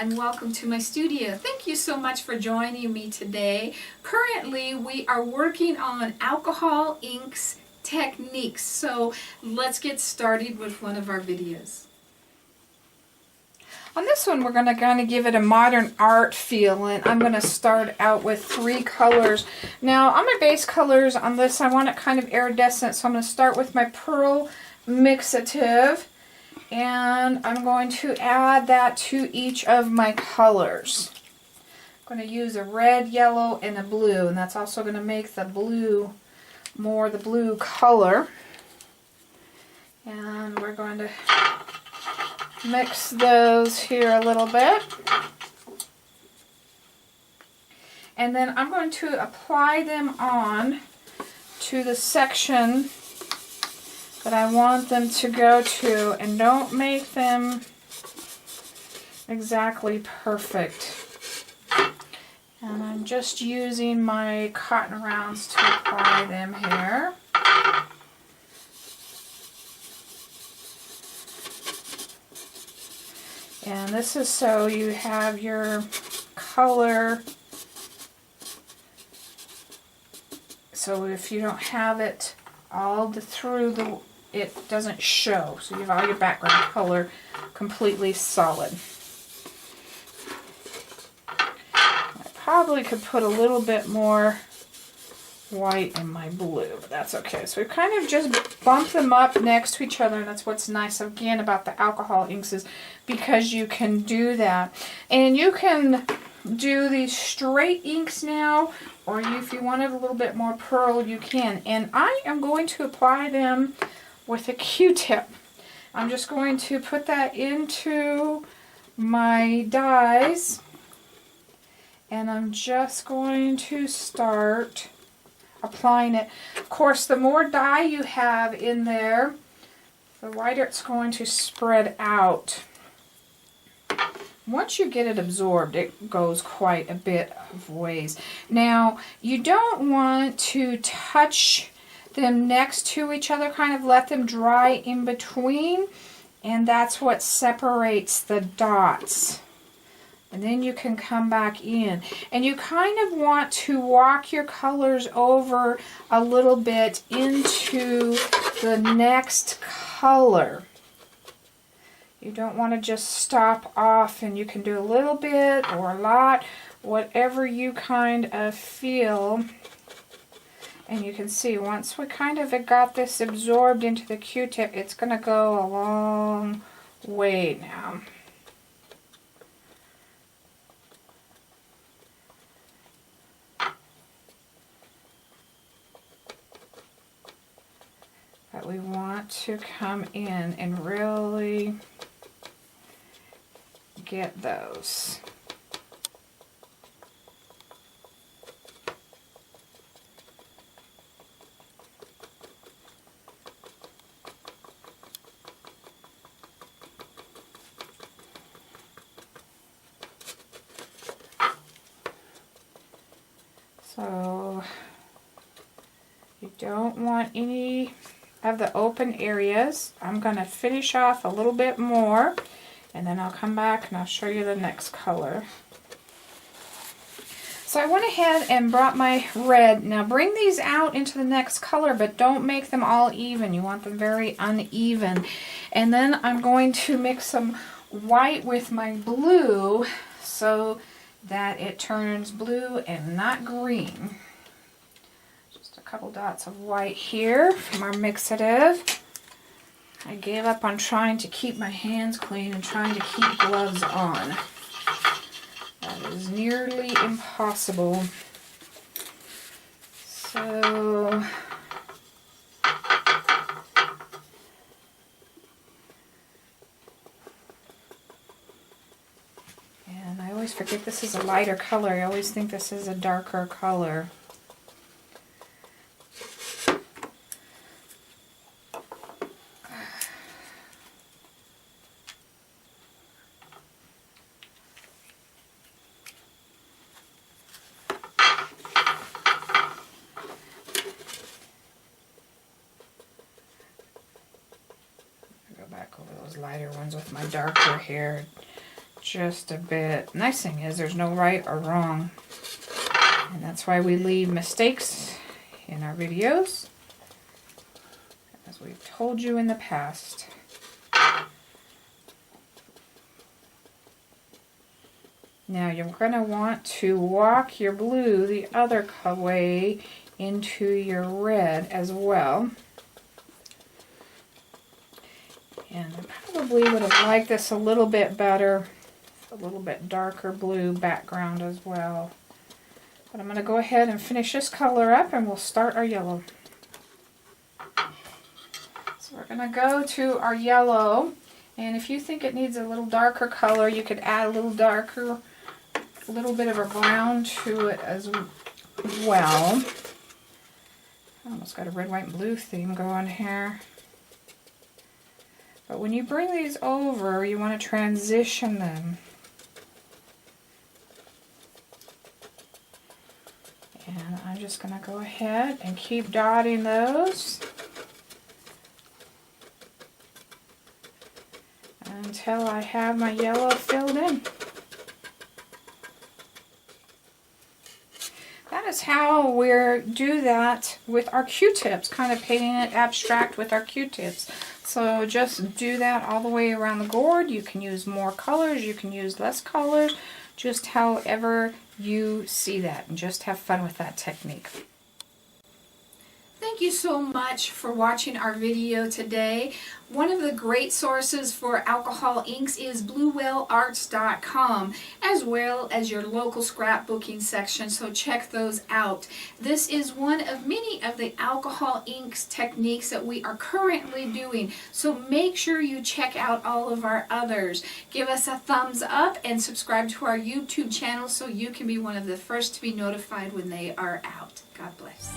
and welcome to my studio. Thank you so much for joining me today. Currently, we are working on alcohol inks techniques, so let's get started with one of our videos. On this one, we're going to kind of give it a modern art feel, and I'm going to start out with 3 colors. Now, on my base colors on this, I want it kind of iridescent, so I'm going to start with my Pearl Mixative, and I'm going to add that to each of my colors. I'm going to use a red, yellow, and a blue, and that's also going to make the blue more the blue color. And we're going to mix those here a little bit. And then I'm going to apply them on to the section that I want them to go to, and don't make them exactly perfect. And I'm just using my cotton rounds to apply them here. And this is so you have your color, so if you don't have it all through the, it doesn't show. So you have all your background color completely solid. I probably could put a little bit more white in my blue, but that's okay. So we kind of just bump them up next to each other, and that's what's nice again about the alcohol inks, is because you can do that. And you can do these straight inks now, or if you wanted a little bit more pearl, you can. And I am going to apply them with a Q-tip. I'm just going to put that into my dies, and I'm just going to start applying it. Of course, the more dye you have in there, the wider it's going to spread out. Once you get it absorbed, it goes quite a bit of ways. Now, you don't want to touch them next to each other, kind of let them dry in between, and that's what separates the dots. And then you can come back in. And you kind of want to walk your colors over a little bit into the next color. You don't want to just stop off, and you can do a little bit or a lot, whatever you kind of feel. And you can see once we kind of got this absorbed into the Q-tip, it's going to go a long way now. But we want to come in and really get those. So you don't want any of the open areas. I'm going to finish off a little bit more, and then I'll come back and I'll show you the next color. So I went ahead and brought my red. Now bring these out into the next color, but don't make them all even. You want them very uneven. And then I'm going to mix some white with my blue so that it turns blue and not green. Couple dots of white here from our mixative. I gave up on trying to keep my hands clean and trying to keep gloves on. That is nearly impossible. So and I always forget this is a lighter color. I always think this is a darker color. Back over those lighter ones with my darker hair. just a bit. Nice thing is there's no right or wrong. And that's why we leave mistakes in our videos, as we've told you in the past. Now you're going to want to walk your blue the other way into your red as well. And I probably would have liked this a little bit better, a little bit darker blue background as well. But I'm going to go ahead and finish this color up and we'll start our yellow. So we're going to go to our yellow, and if you think it needs a little darker color, you could add a little darker, a little bit of a brown to it as well. I almost got a red, white, and blue theme going here. But when you bring these over, you want to transition them. And I'm just going to go ahead and keep dotting those until I have my yellow filled in. That is how we do that with our Q-tips, kind of painting it abstract with our Q-tips. So just do that all the way around the gourd. You can use more colors, you can use less colors, just however you see that, and just have fun with that technique. Thank you so much for watching our video today. One of the great sources for alcohol inks is bluewhalearts.com, as well as your local scrapbooking section, so check those out. This is one of many of the alcohol inks techniques that we are currently doing, so make sure you check out all of our others. Give us a thumbs up and subscribe to our YouTube channel so you can be one of the first to be notified when they are out. God bless.